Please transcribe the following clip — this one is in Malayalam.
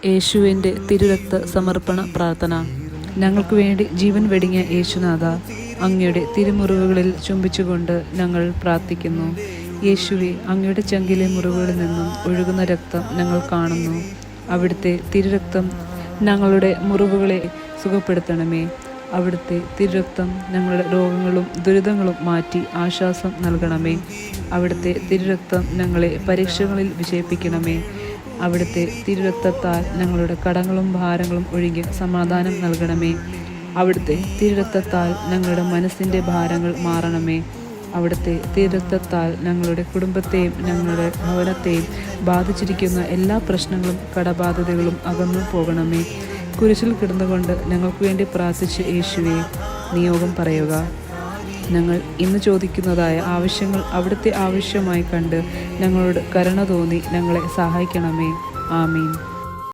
യേശുവിൻ്റെ തിരുരക്ത സമർപ്പണ പ്രാർത്ഥന. ഞങ്ങൾക്ക് വേണ്ടി ജീവൻ വെടിഞ്ഞ യേശുനാഥ, അങ്ങയുടെ തിരുമുറിവുകളിൽ ചുംബിച്ചുകൊണ്ട് ഞങ്ങൾ പ്രാർത്ഥിക്കുന്നു. യേശുവെ, അങ്ങയുടെ ചങ്കിലെ മുറിവുകളിൽ നിന്നും ഒഴുകുന്ന രക്തം ഞങ്ങൾ കാണുന്നു. അവിടുത്തെ തിരുരക്തം ഞങ്ങളുടെ മുറിവുകളെ സുഖപ്പെടുത്തണമേ. അവിടുത്തെ തിരുരക്തം ഞങ്ങളുടെ രോഗങ്ങളും ദുരിതങ്ങളും മാറ്റി ആശ്വാസം നൽകണമേ. അവിടുത്തെ തിരുരക്തം ഞങ്ങളെ പരീക്ഷകളിൽ വിജയിപ്പിക്കണമേ. അവിടുത്തെ തിരുരക്തത്താൽ ഞങ്ങളുടെ കടങ്ങളും ഭാരങ്ങളും ഒഴികെ സമാധാനം നൽകണമേ. അവിടുത്തെ തിരുരക്തത്താൽ ഞങ്ങളുടെ മനസ്സിൻ്റെ ഭാരങ്ങൾ മാറണമേ. അവിടുത്തെ തിരുരക്തത്താൽ ഞങ്ങളുടെ കുടുംബത്തെയും ഞങ്ങളുടെ ഭവനത്തെയും ബാധിച്ചിരിക്കുന്ന എല്ലാ പ്രശ്നങ്ങളും കടബാധ്യതകളും അകന്നു പോകണമേ. കുരിശിൽ കിടന്നുകൊണ്ട് ഞങ്ങൾക്ക് വേണ്ടി പ്രാർത്ഥിച്ച യേശുവെ, നിയോഗം പറയുക. ഞങ്ങൾ ഇന്ന് ചോദിക്കുന്നതായ ആവശ്യങ്ങൾ അവിടുത്തെ ആവശ്യമായി കണ്ട് ഞങ്ങളോട് കരുണ തോന്നി ഞങ്ങളെ സഹായിക്കണമേ. ആമീൻ.